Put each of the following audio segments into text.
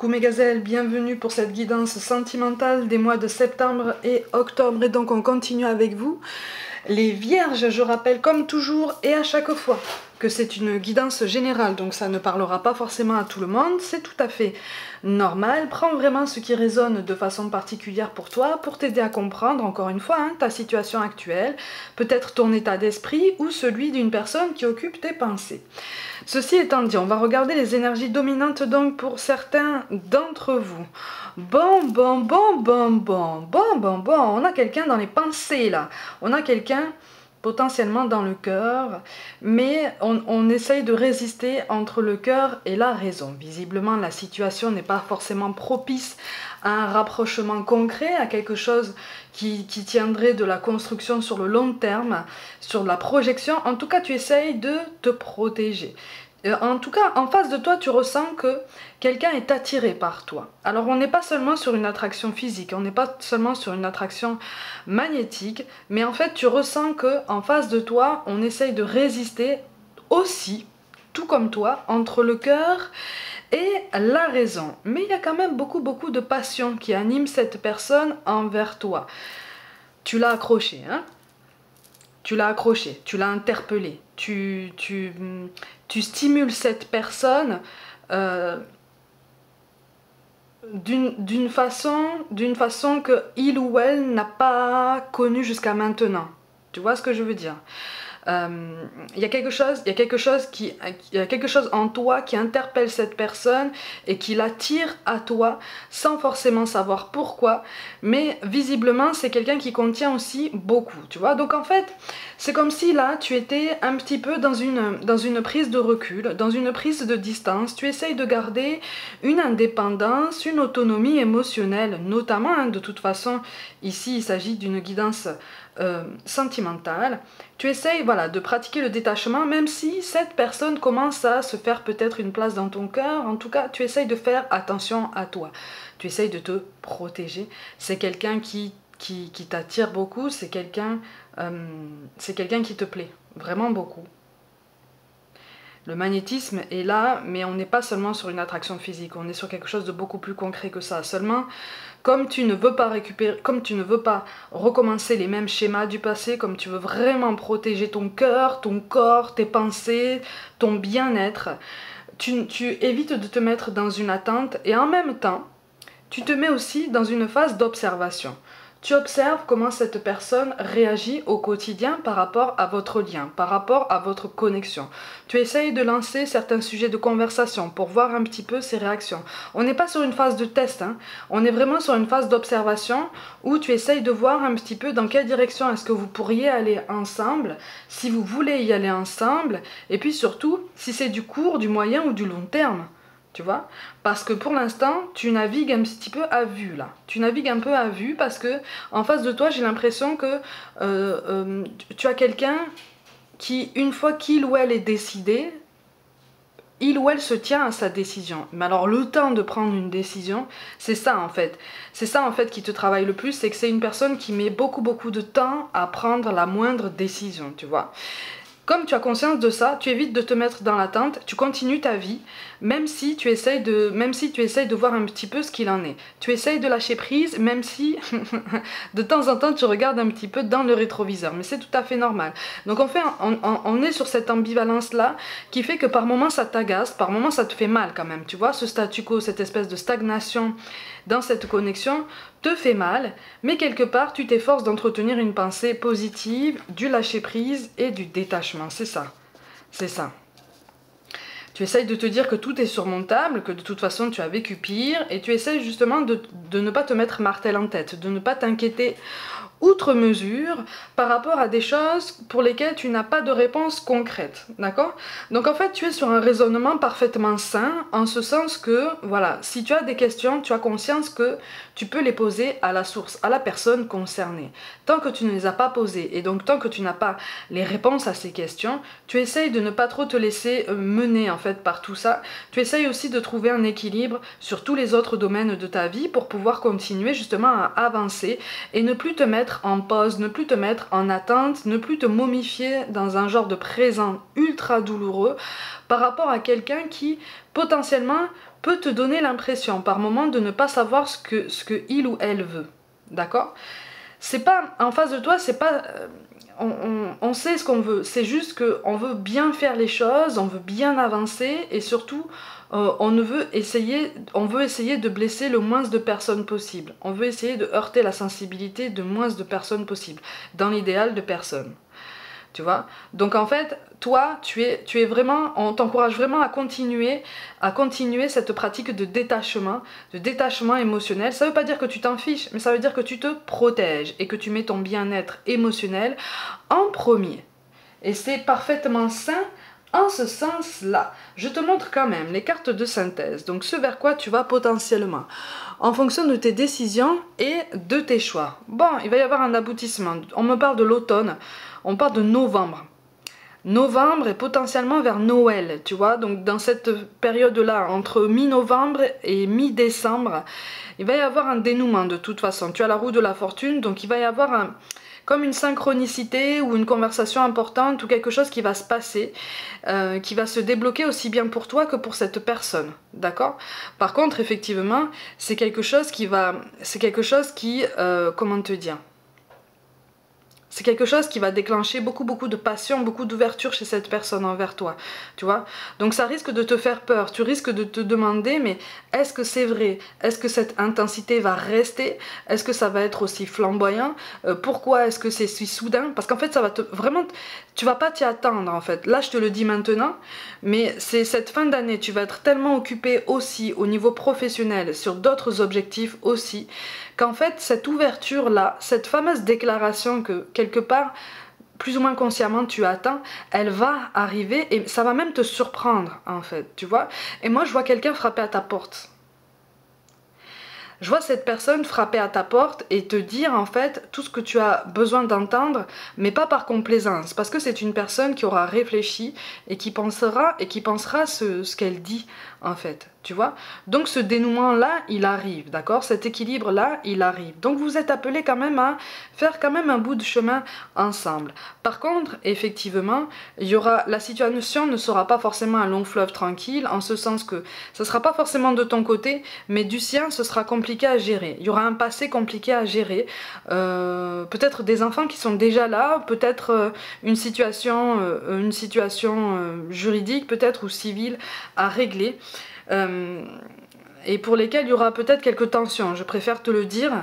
Coucou mes gazelles, bienvenue pour cette guidance sentimentale des mois de septembre et octobre. Et donc on continue avec vous. Les vierges, je rappelle comme toujours et à chaque fois que c'est une guidance générale, donc ça ne parlera pas forcément à tout le monde, c'est tout à fait normal. Prends vraiment ce qui résonne de façon particulière pour toi, pour t'aider à comprendre, encore une fois, ta situation actuelle, peut-être ton état d'esprit ou celui d'une personne qui occupe tes pensées. Ceci étant dit, on va regarder les énergies dominantes donc pour certains d'entre vous. Bon, on a quelqu'un dans les pensées là, on a quelqu'un potentiellement dans le cœur, mais on essaye de résister entre le cœur et la raison. Visiblement, la situation n'est pas forcément propice à un rapprochement concret, à quelque chose qui tiendrait de la construction sur le long terme, sur la projection. En tout cas, tu essayes de te protéger. En tout cas, en face de toi, tu ressens que quelqu'un est attiré par toi. Alors, on n'est pas seulement sur une attraction physique, on n'est pas seulement sur une attraction magnétique, mais en fait, tu ressens que en face de toi, on essaye de résister aussi, tout comme toi, entre le cœur et la raison. Mais il y a quand même beaucoup de passion qui anime cette personne envers toi. Tu l'as accroché, hein? Tu l'as accroché, tu l'as interpellé, tu stimules cette personne d'une façon que il ou elle n'a pas connue jusqu'à maintenant. Tu vois ce que je veux dire? Il y a quelque chose en toi qui interpelle cette personne et qui l'attire à toi sans forcément savoir pourquoi, mais visiblement c'est quelqu'un qui contient aussi beaucoup, tu vois. Donc en fait c'est comme si là tu étais un petit peu dans une prise de recul, dans une prise de distance. Tu essayes de garder une indépendance, une autonomie émotionnelle notamment, de toute façon ici il s'agit d'une guidance sentimentale. Tu essayes de pratiquer le détachement, même si cette personne commence à se faire peut-être une place dans ton cœur. En tout cas, tu essayes de faire attention à toi. Tu essayes de te protéger. C'est quelqu'un qui t'attire beaucoup, c'est quelqu'un qui te plaît, vraiment beaucoup. Le magnétisme est là, mais on n'est pas seulement sur une attraction physique, on est sur quelque chose de beaucoup plus concret que ça. Seulement, comme tu ne veux pas recommencer les mêmes schémas du passé, comme tu veux vraiment protéger ton cœur, ton corps, tes pensées, ton bien-être, tu évites de te mettre dans une attente et en même temps, tu te mets aussi dans une phase d'observation. Tu observes comment cette personne réagit au quotidien par rapport à votre lien, par rapport à votre connexion. Tu essayes de lancer certains sujets de conversation pour voir un petit peu ses réactions. On n'est pas sur une phase de test, on est vraiment sur une phase d'observation où tu essayes de voir un petit peu dans quelle direction est-ce que vous pourriez aller ensemble, si vous voulez y aller ensemble, et puis surtout si c'est du court, du moyen ou du long terme. Tu vois, parce que pour l'instant tu navigues un petit peu à vue là, tu navigues un peu à vue parce que en face de toi j'ai l'impression que tu as quelqu'un qui, une fois qu'il ou elle est décidé, il ou elle se tient à sa décision. Mais alors le temps de prendre une décision, c'est ça en fait qui te travaille le plus, c'est que c'est une personne qui met beaucoup de temps à prendre la moindre décision, tu vois. Comme tu as conscience de ça, tu évites de te mettre dans l'attente, tu continues ta vie, même si tu essayes de voir un petit peu ce qu'il en est. Tu essayes de lâcher prise, même si de temps en temps tu regardes un petit peu dans le rétroviseur, mais c'est tout à fait normal. Donc en fait, on est sur cette ambivalence-là qui fait que par moments ça t'agace, par moments ça te fait mal quand même. Tu vois, ce statu quo, cette espèce de stagnation dans cette connexion te fait mal, mais quelque part tu t'efforces d'entretenir une pensée positive, du lâcher prise et du détachement. C'est ça, c'est ça. Tu essayes de te dire que tout est surmontable, que de toute façon tu as vécu pire, et tu essayes justement de ne pas te mettre martel en tête, de ne pas t'inquiéter outre mesure par rapport à des choses pour lesquelles tu n'as pas de réponse concrète, d'accord? Donc en fait tu es sur un raisonnement parfaitement sain, en ce sens que, voilà, si tu as des questions, tu as conscience que tu peux les poser à la source, à la personne concernée. Tant que tu ne les as pas posées, et donc tant que tu n'as pas les réponses à ces questions, tu essayes de ne pas trop te laisser mener en fait par tout ça. Tu essayes aussi de trouver un équilibre sur tous les autres domaines de ta vie pour pouvoir continuer justement à avancer et ne plus te mettre en pause, ne plus te mettre en attente, ne plus te momifier dans un genre de présent ultra douloureux par rapport à quelqu'un qui potentiellement peut te donner l'impression par moment de ne pas savoir ce que il ou elle veut. D'accord? C'est pas, en face de toi, c'est pas... on sait ce qu'on veut, c'est juste qu'on veut bien faire les choses, on veut bien avancer et surtout on veut essayer de blesser le moins de personnes possible. On veut essayer de heurter la sensibilité de moins de personnes possible, dans l'idéal de personnes. Tu vois? Donc en fait, toi, tu es vraiment, on t'encourage vraiment à continuer cette pratique de détachement émotionnel. Ça veut pas dire que tu t'en fiches, mais ça veut dire que tu te protèges et que tu mets ton bien-être émotionnel en premier. Et c'est parfaitement sain en ce sens-là. Je te montre quand même les cartes de synthèse, donc ce vers quoi tu vas potentiellement, en fonction de tes décisions et de tes choix. Bon, il va y avoir un aboutissement. On me parle de l'automne, on parle de novembre. Novembre et potentiellement vers Noël, tu vois, donc dans cette période-là, entre mi-novembre et mi-décembre, il va y avoir un dénouement de toute façon. Tu as la roue de la fortune, donc il va y avoir comme une synchronicité ou une conversation importante ou quelque chose qui va se passer, qui va se débloquer aussi bien pour toi que pour cette personne, d'accord? Par contre, effectivement, c'est quelque chose qui, comment te dire? C'est quelque chose qui va déclencher beaucoup de passion, beaucoup d'ouverture chez cette personne envers toi, tu vois. Donc ça risque de te faire peur, tu risques de te demander, mais est-ce que c'est vrai? Est-ce que cette intensité va rester? Est-ce que ça va être aussi flamboyant? Pourquoi est-ce que c'est si soudain? Parce qu'en fait, ça va te vraiment, tu vas pas t'y attendre en fait. Là, je te le dis maintenant, mais c'est cette fin d'année, tu vas être tellement occupé aussi au niveau professionnel, sur d'autres objectifs aussi, qu'en fait, cette ouverture-là, cette fameuse déclaration que, quelque part, plus ou moins consciemment tu attends, elle va arriver et ça va même te surprendre, en fait, tu vois. Et moi, je vois quelqu'un frapper à ta porte. Je vois cette personne frapper à ta porte et te dire en fait tout ce que tu as besoin d'entendre, mais pas par complaisance, parce que c'est une personne qui aura réfléchi et qui pensera ce qu'elle dit en fait, tu vois. Donc ce dénouement-là, il arrive, d'accord? Cet équilibre-là, il arrive. Donc vous êtes appelés quand même à faire quand même un bout de chemin ensemble. Par contre, effectivement, la situation ne sera pas forcément un long fleuve tranquille, en ce sens que ce ne sera pas forcément de ton côté, mais du sien, ce sera compliqué à gérer. Il y aura un passé compliqué à gérer, peut-être des enfants qui sont déjà là, peut-être une situation juridique, peut-être ou civile à régler. Et pour lesquels il y aura peut-être quelques tensions, je préfère te le dire,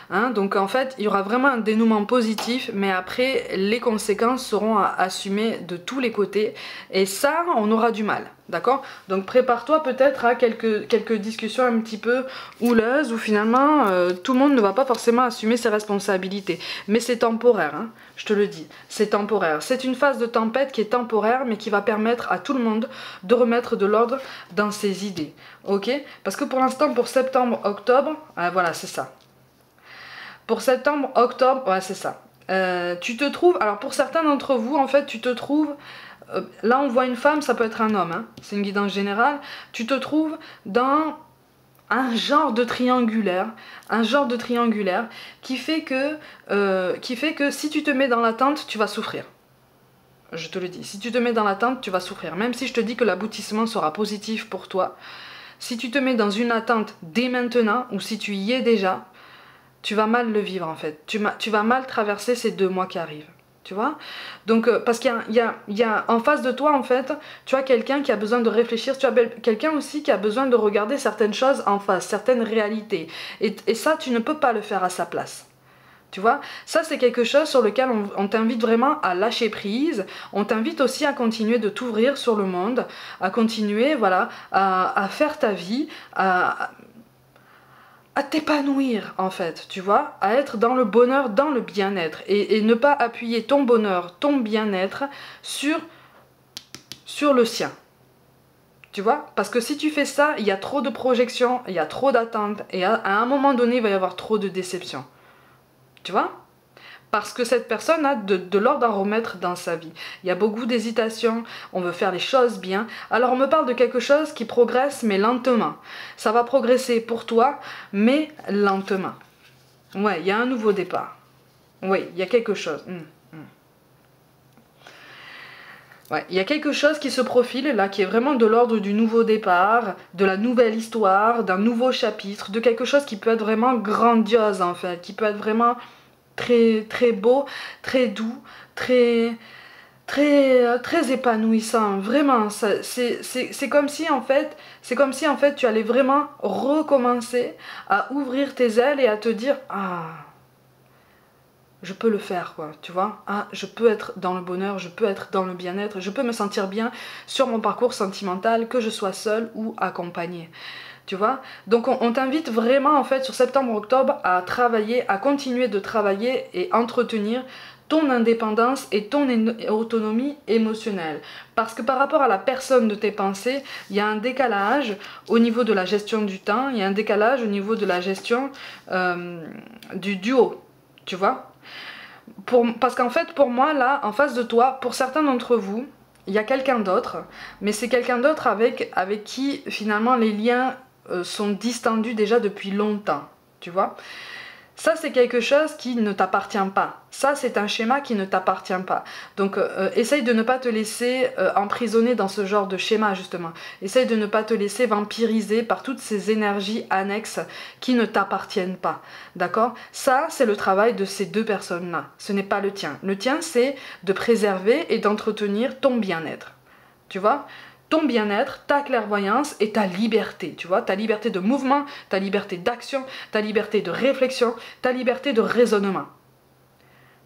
hein. Donc en fait il y aura vraiment un dénouement positif, mais après les conséquences seront à assumer de tous les côtés, et ça on aura du mal, d'accord? Donc prépare-toi peut-être à quelques discussions un petit peu houleuses, où finalement tout le monde ne va pas forcément assumer ses responsabilités, mais c'est temporaire, hein, je te le dis, c'est temporaire, c'est une phase de tempête qui est temporaire, mais qui va permettre à tout le monde de remettre de l'ordre dans ses idées, ok? Parce que pour l'instant, pour septembre-octobre, voilà, c'est ça. Pour septembre-octobre, ouais, c'est ça. Tu te trouves, alors pour certains d'entre vous, en fait, tu te trouves, là on voit une femme, ça peut être un homme, hein, c'est une guidance générale, tu te trouves dans un genre de triangulaire, qui fait que si tu te mets dans l'attente, tu vas souffrir. Je te le dis, si tu te mets dans l'attente, tu vas souffrir. Même si je te dis que l'aboutissement sera positif pour toi, si tu te mets dans une attente dès maintenant, ou si tu y es déjà, tu vas mal le vivre en fait. Tu vas mal traverser ces 2 mois qui arrivent. Tu vois? Donc, parce qu'il y a en face de toi, en fait, tu as quelqu'un qui a besoin de réfléchir, tu as quelqu'un aussi qui a besoin de regarder certaines choses en face, certaines réalités. Et ça, tu ne peux pas le faire à sa place. Tu vois? Ça, c'est quelque chose sur lequel on t'invite vraiment à lâcher prise. On t'invite aussi à continuer de t'ouvrir sur le monde, à continuer, voilà, à faire ta vie, à t'épanouir en fait, tu vois, à être dans le bonheur, dans le bien-être, et ne pas appuyer ton bonheur, ton bien-être sur le sien, tu vois, parce que si tu fais ça, il y a trop de projections, il y a trop d'attentes, et à un moment donné, il va y avoir trop de déceptions, tu vois, parce que cette personne a de l'ordre à remettre dans sa vie. Il y a beaucoup d'hésitation, on veut faire les choses bien. Alors on me parle de quelque chose qui progresse mais lentement. Ça va progresser pour toi, mais lentement. Ouais, il y a un nouveau départ. Oui, il y a quelque chose. Ouais, il y a quelque chose qui se profile là, qui est vraiment de l'ordre du nouveau départ, de la nouvelle histoire, d'un nouveau chapitre, de quelque chose qui peut être vraiment grandiose en fait, qui peut être vraiment très très beau, très doux, très épanouissant. Vraiment, c'est comme si en fait, tu allais vraiment recommencer à ouvrir tes ailes et à te dire ah, je peux le faire, quoi, tu vois. Ah, je peux être dans le bonheur, je peux être dans le bien-être, je peux me sentir bien sur mon parcours sentimental, que je sois seule ou accompagnée, tu vois. Donc on t'invite vraiment, en fait, sur septembre-octobre, à travailler, à continuer de travailler et entretenir ton indépendance et ton autonomie émotionnelle. Parce que par rapport à la personne de tes pensées, il y a un décalage au niveau de la gestion du temps, il y a un décalage au niveau de la gestion du duo, tu vois. Parce qu'en fait, pour moi, là, en face de toi, pour certains d'entre vous, il y a quelqu'un d'autre, mais c'est quelqu'un d'autre avec qui, finalement, les liens sont distendus déjà depuis longtemps, tu vois. Ça, c'est quelque chose qui ne t'appartient pas. Ça, c'est un schéma qui ne t'appartient pas. Donc, essaye de ne pas te laisser emprisonner dans ce genre de schéma, justement. Essaye de ne pas te laisser vampiriser par toutes ces énergies annexes qui ne t'appartiennent pas. D'accord? Ça, c'est le travail de ces deux personnes-là. Ce n'est pas le tien. Le tien, c'est de préserver et d'entretenir ton bien-être. Tu vois? Ton bien-être, ta clairvoyance et ta liberté, tu vois, ta liberté de mouvement, ta liberté d'action, ta liberté de réflexion, ta liberté de raisonnement.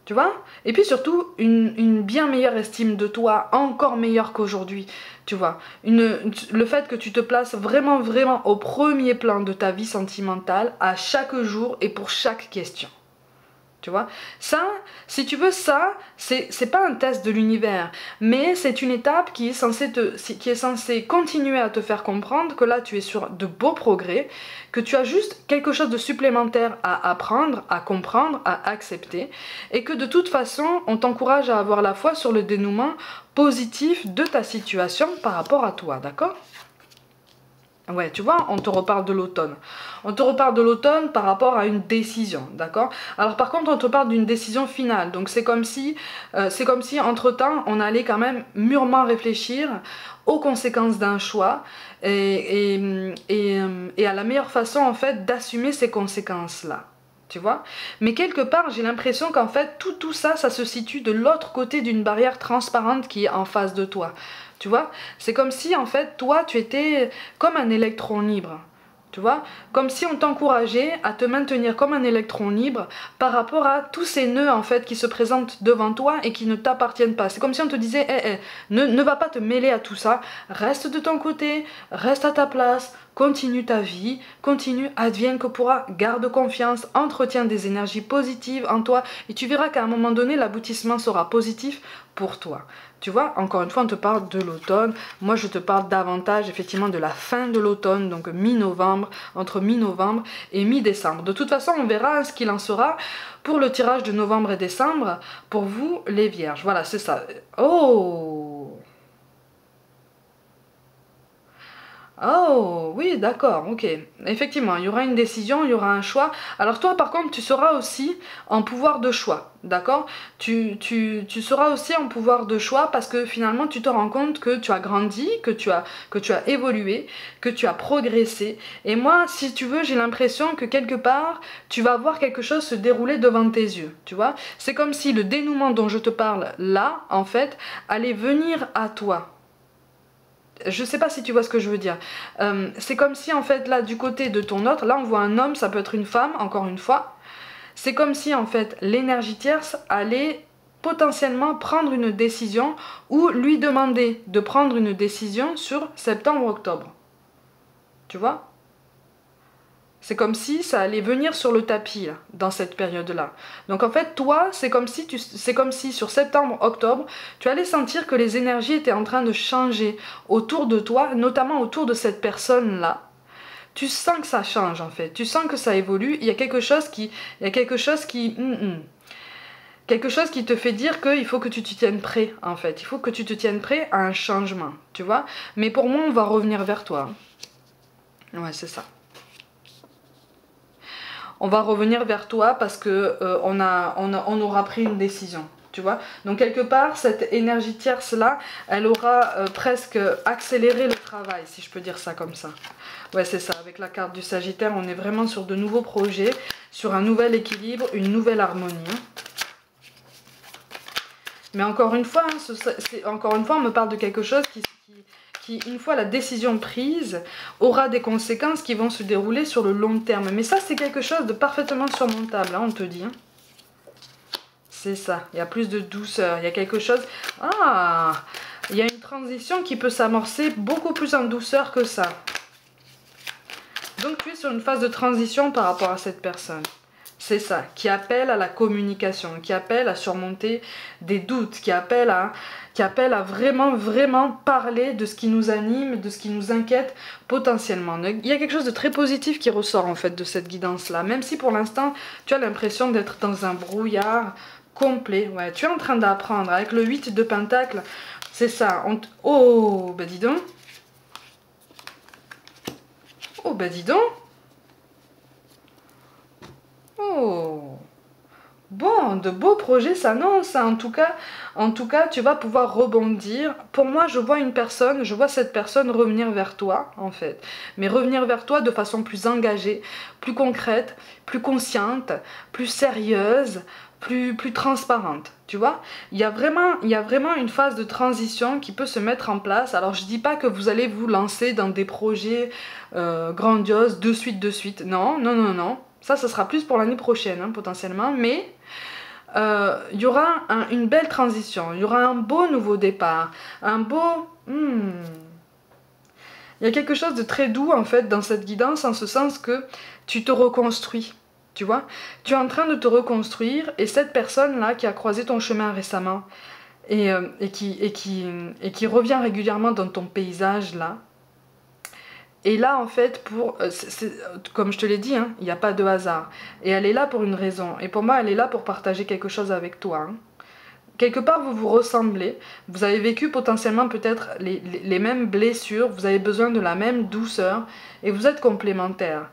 Tu vois? Et puis surtout, une bien meilleure estime de toi, encore meilleure qu'aujourd'hui, tu vois. Le fait que tu te places vraiment, vraiment au premier plan de ta vie sentimentale à chaque jour et pour chaque question. Tu vois, ça, si tu veux, ça, c'est pas un test de l'univers, mais c'est une étape qui est censée continuer à te faire comprendre que là, tu es sur de beaux progrès, que tu as juste quelque chose de supplémentaire à apprendre, à comprendre, à accepter, et que de toute façon, on t'encourage à avoir la foi sur le dénouement positif de ta situation par rapport à toi, d'accord ? Ouais, tu vois, on te reparle de l'automne. On te reparle de l'automne par rapport à une décision, d'accord? Alors par contre, on te parle d'une décision finale. Donc c'est comme si entre-temps, on allait quand même mûrement réfléchir aux conséquences d'un choix et à la meilleure façon, en fait, d'assumer ces conséquences-là. Tu vois? Mais quelque part, j'ai l'impression qu'en fait, tout ça, ça se situe de l'autre côté d'une barrière transparente qui est en face de toi. Tu vois? C'est comme si, en fait, toi, tu étais comme un électron libre. Tu vois? Comme si on t'encourageait à te maintenir comme un électron libre par rapport à tous ces nœuds, en fait, qui se présentent devant toi et qui ne t'appartiennent pas. C'est comme si on te disait, ne va pas te mêler à tout ça, reste de ton côté, reste à ta place, continue ta vie, continue, advienne que pourra, garde confiance, entretiens des énergies positives en toi et tu verras qu'à un moment donné, l'aboutissement sera positif pour toi. Tu vois, encore une fois, on te parle de l'automne. Moi, je te parle davantage, effectivement, de la fin de l'automne, donc mi-novembre, entre mi-novembre et mi-décembre. De toute façon, on verra ce qu'il en sera pour le tirage de novembre et décembre, pour vous, les vierges. Voilà, c'est ça. Oh! Oh, oui, d'accord, ok. Effectivement, il y aura une décision, il y aura un choix. Alors toi, par contre, tu seras aussi en pouvoir de choix, d'accord? Tu seras aussi en pouvoir de choix parce que finalement, tu te rends compte que tu as grandi, que tu as évolué, que tu as progressé. Et moi, si tu veux, j'ai l'impression que quelque part, tu vas voir quelque chose se dérouler devant tes yeux, tu vois? C'est comme si le dénouement dont je te parle là, en fait, allait venir à toi. Je sais pas si tu vois ce que je veux dire. C'est comme si en fait là du côté de ton autre, là on voit un homme, ça peut être une femme, encore une fois. C'est comme si en fait l'énergie tierce allait potentiellement prendre une décision ou lui demander de prendre une décision sur septembre-octobre. Tu vois? C'est comme si ça allait venir sur le tapis là, dans cette période-là. Donc en fait, toi, c'est comme si sur septembre, octobre, tu allais sentir que les énergies étaient en train de changer autour de toi, notamment autour de cette personne-là. Tu sens que ça change en fait. Tu sens que ça évolue. Il y a quelque chose qui te fait dire qu'il faut que tu te tiennes prêt en fait. Il faut que tu te tiennes prêt à un changement, tu vois. Mais pour moi, on va revenir vers toi. Ouais, c'est ça. On va revenir vers toi parce que on aura pris une décision. tu vois. Donc quelque part, cette énergie tierce là, elle aura presque accéléré le travail, si je peux dire ça comme ça. Ouais, c'est ça, avec la carte du Sagittaire, on est vraiment sur de nouveaux projets, sur un nouvel équilibre, une nouvelle harmonie. Hein. Mais encore une fois, encore une fois, on me parle de quelque chose qui, une fois la décision prise, aura des conséquences qui vont se dérouler sur le long terme. Mais ça, c'est quelque chose de parfaitement surmontable, hein, on te dit. Hein. C'est ça, il y a plus de douceur, il y a quelque chose... Ah, il y a une transition qui peut s'amorcer beaucoup plus en douceur que ça. Donc tu es sur une phase de transition par rapport à cette personne. C'est ça, qui appelle à la communication, qui appelle à surmonter des doutes, qui appelle à vraiment, vraiment parler de ce qui nous anime, de ce qui nous inquiète potentiellement. Il y a quelque chose de très positif qui ressort en fait de cette guidance-là, même si pour l'instant tu as l'impression d'être dans un brouillard complet. Ouais, tu es en train d'apprendre avec le 8 de Pentacle, c'est ça. Oh, bah dis donc. Oh, bah dis donc. Oh, bon, de beaux projets s'annoncent. En tout cas, tu vas pouvoir rebondir. Pour moi, je vois une personne, je vois cette personne revenir vers toi, en fait. Mais revenir vers toi de façon plus engagée, plus concrète, plus consciente, plus sérieuse, plus transparente. Tu vois, il y a vraiment une phase de transition qui peut se mettre en place. Alors, je dis pas que vous allez vous lancer dans des projets grandioses de suite. Non, non, non, non. Ça sera plus pour l'année prochaine, hein, potentiellement. Mais il y aura une belle transition. Il y aura un beau nouveau départ. Un beau... Il y a quelque chose de très doux, en fait, dans cette guidance, en ce sens que tu te reconstruis. Tu vois, tu es en train de te reconstruire. Et cette personne-là qui a croisé ton chemin récemment et qui revient régulièrement dans ton paysage, là, et là, en fait, comme je te l'ai dit, hein, il n'y a pas de hasard. Et elle est là pour une raison. Et pour moi, elle est là pour partager quelque chose avec toi. Hein. Quelque part, vous vous ressemblez. Vous avez vécu potentiellement peut-être les mêmes blessures. Vous avez besoin de la même douceur. Et vous êtes complémentaires.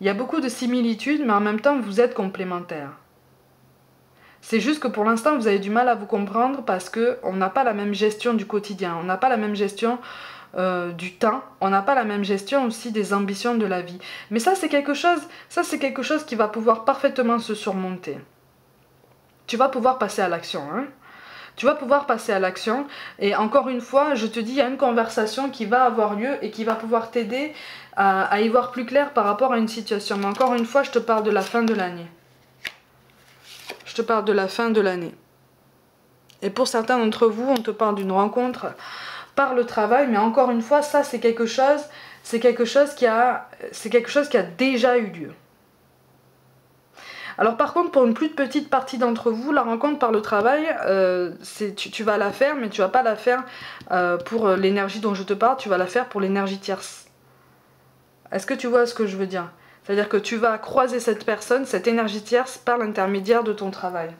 Il y a beaucoup de similitudes, mais en même temps, vous êtes complémentaires. C'est juste que pour l'instant, vous avez du mal à vous comprendre parce qu'on n'a pas la même gestion du quotidien. On n'a pas la même gestion... du temps, on n'a pas la même gestion aussi des ambitions de la vie. Mais ça c'est quelque chose qui va pouvoir parfaitement se surmonter. Tu vas pouvoir passer à l'action, hein. Tu vas pouvoir passer à l'action et encore une fois, je te dis, il y a une conversation qui va avoir lieu et qui va pouvoir t'aider à y voir plus clair par rapport à une situation. Mais encore une fois, je te parle de la fin de l'année. Je te parle de la fin de l'année. Et pour certains d'entre vous, on te parle d'une rencontre par le travail, mais encore une fois, ça c'est quelque chose qui a déjà eu lieu. Alors par contre, pour une plus petite partie d'entre vous, la rencontre par le travail, tu vas la faire, mais tu vas pas la faire pour l'énergie dont je te parle, tu vas la faire pour l'énergie tierce. Est-ce que tu vois ce que je veux dire? C'est-à-dire que tu vas croiser cette personne, cette énergie tierce, par l'intermédiaire de ton travail.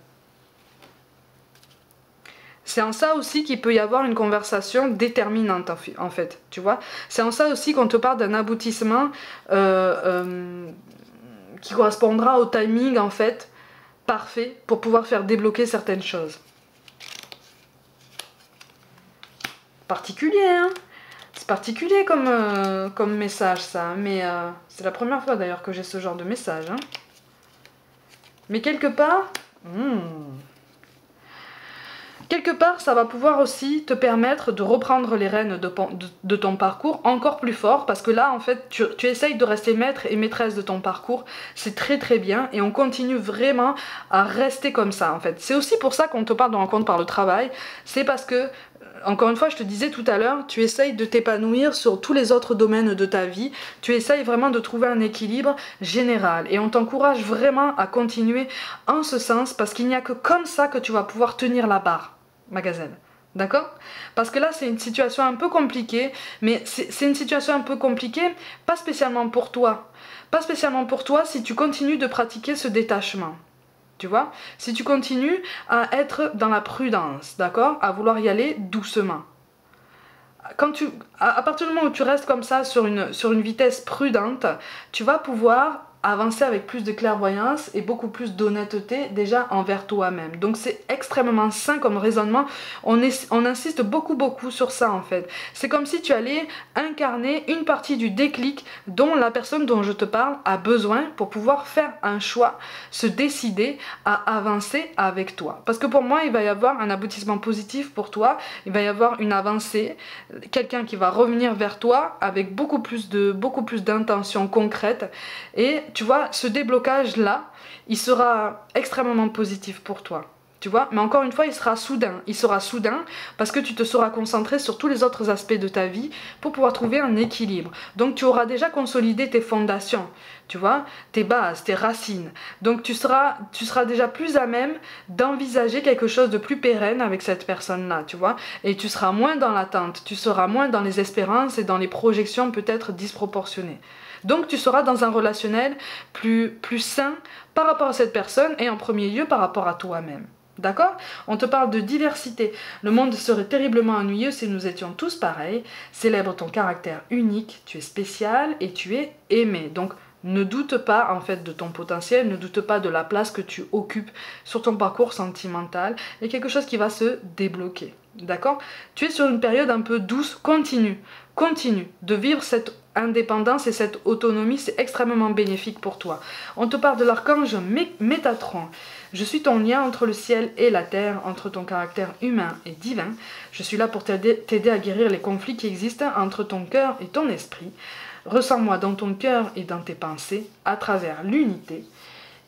C'est en ça aussi qu'il peut y avoir une conversation déterminante, en fait, tu vois. C'est en ça aussi qu'on te parle d'un aboutissement qui correspondra au timing, en fait, parfait pour pouvoir faire débloquer certaines choses. Particulier, hein. C'est particulier comme message, ça. Mais c'est la première fois, d'ailleurs, que j'ai ce genre de message. Hein. Mais quelque part... Quelque part, ça va pouvoir aussi te permettre de reprendre les rênes de ton parcours encore plus fort, parce que là, en fait, tu essayes de rester maître et maîtresse de ton parcours, c'est très très bien, et on continue vraiment à rester comme ça, en fait. C'est aussi pour ça qu'on te parle de rencontre par le travail, c'est parce que, encore une fois, je te disais tout à l'heure, tu essayes de t'épanouir sur tous les autres domaines de ta vie, tu essayes vraiment de trouver un équilibre général, et on t'encourage vraiment à continuer en ce sens, parce qu'il n'y a que comme ça que tu vas pouvoir tenir la barre. Magasin, d'accord? Parce que là c'est une situation un peu compliquée, mais c'est une situation un peu compliquée, pas spécialement pour toi, pas spécialement pour toi si tu continues de pratiquer ce détachement, tu vois? Si tu continues à être dans la prudence, d'accord? À vouloir y aller doucement. À partir du moment où tu restes comme ça sur une vitesse prudente, tu vas pouvoir avancer avec plus de clairvoyance et beaucoup plus d'honnêteté déjà envers toi-même. Donc c'est extrêmement sain comme raisonnement, on insiste beaucoup sur ça en fait. C'est comme si tu allais incarner une partie du déclic dont la personne dont je te parle a besoin pour pouvoir faire un choix, se décider à avancer avec toi. Parce que pour moi, il va y avoir un aboutissement positif pour toi, il va y avoir une avancée, quelqu'un qui va revenir vers toi avec beaucoup plus d'intentions concrètes. Et tu vois, ce déblocage-là, il sera extrêmement positif pour toi. Tu vois, mais encore une fois, il sera soudain. Il sera soudain parce que tu te seras concentré sur tous les autres aspects de ta vie pour pouvoir trouver un équilibre. Donc tu auras déjà consolidé tes fondations, tu vois, tes bases, tes racines. Donc tu seras déjà plus à même d'envisager quelque chose de plus pérenne avec cette personne-là, tu vois. Et tu seras moins dans l'attente, tu seras moins dans les espérances et dans les projections peut-être disproportionnées. Donc tu seras dans un relationnel plus sain par rapport à cette personne et en premier lieu par rapport à toi-même. D'accord? On te parle de diversité. Le monde serait terriblement ennuyeux si nous étions tous pareils. Célèbre ton caractère unique, tu es spécial et tu es aimé. Donc ne doute pas en fait de ton potentiel, ne doute pas de la place que tu occupes sur ton parcours sentimental. Il y a quelque chose qui va se débloquer. D'accord? Tu es sur une période un peu douce, continue de vivre cette indépendance et cette autonomie, c'est extrêmement bénéfique pour toi. On te parle de l'archange Métatron. Je suis ton lien entre le ciel et la terre, entre ton caractère humain et divin. Je suis là pour t'aider à guérir les conflits qui existent entre ton cœur et ton esprit. Ressens-moi dans ton cœur et dans tes pensées, à travers l'unité.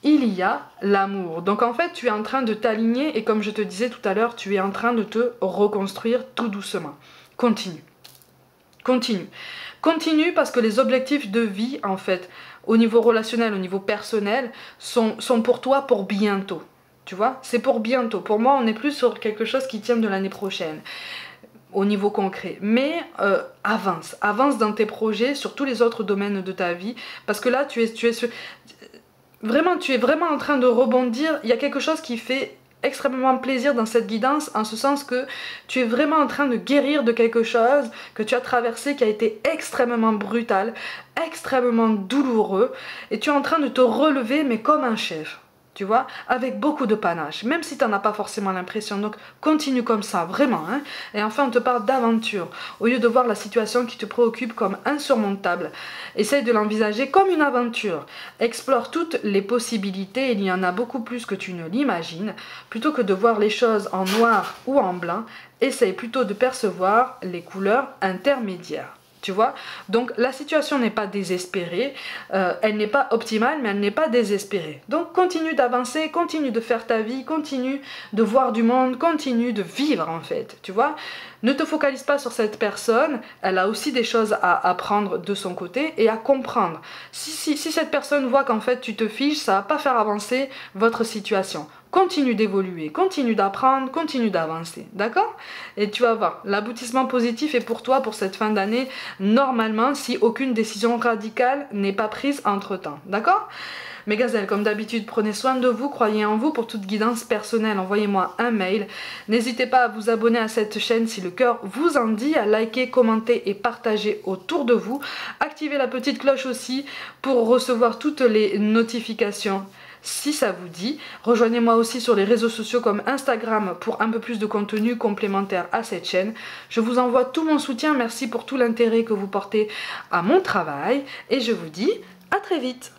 Il y a l'amour. Donc en fait, tu es en train de t'aligner et comme je te disais tout à l'heure, tu es en train de te reconstruire tout doucement. Continue. Continue parce que les objectifs de vie, en fait, au niveau relationnel, au niveau personnel, sont pour toi pour bientôt. Tu vois, c'est pour bientôt. Pour moi, on est plus sur quelque chose qui tient de l'année prochaine, au niveau concret. Mais avance dans tes projets, sur tous les autres domaines de ta vie, parce que là, tu es vraiment en train de rebondir. Il y a quelque chose qui fait extrêmement plaisir dans cette guidance, en ce sens que tu es vraiment en train de guérir de quelque chose que tu as traversé, qui a été extrêmement brutal, extrêmement douloureux, et tu es en train de te relever mais comme un chef, tu vois, avec beaucoup de panache, même si tu n'en as pas forcément l'impression. Donc continue comme ça, vraiment, hein. Et enfin on te parle d'aventure. Au lieu de voir la situation qui te préoccupe comme insurmontable, essaye de l'envisager comme une aventure. Explore toutes les possibilités, il y en a beaucoup plus que tu ne l'imagines. Plutôt que de voir les choses en noir ou en blanc, essaye plutôt de percevoir les couleurs intermédiaires. Tu vois, donc la situation n'est pas désespérée, elle n'est pas optimale, mais elle n'est pas désespérée. Donc continue d'avancer, continue de faire ta vie, continue de voir du monde, continue de vivre en fait, tu vois. Ne te focalise pas sur cette personne, elle a aussi des choses à apprendre de son côté et à comprendre. Si cette personne voit qu'en fait tu te fiches, ça va pas faire avancer votre situation. Continue d'évoluer, continue d'apprendre, continue d'avancer, d'accord? Et tu vas voir, l'aboutissement positif est pour toi pour cette fin d'année, normalement, si aucune décision radicale n'est pas prise entre-temps, d'accord? Mes gazelles, comme d'habitude, prenez soin de vous, croyez en vous. Pour toute guidance personnelle, envoyez-moi un mail. N'hésitez pas à vous abonner à cette chaîne si le cœur vous en dit, à liker, commenter et partager autour de vous. Activez la petite cloche aussi pour recevoir toutes les notifications. Si ça vous dit, rejoignez-moi aussi sur les réseaux sociaux comme Instagram pour un peu plus de contenu complémentaire à cette chaîne. Je vous envoie tout mon soutien, merci pour tout l'intérêt que vous portez à mon travail et je vous dis à très vite.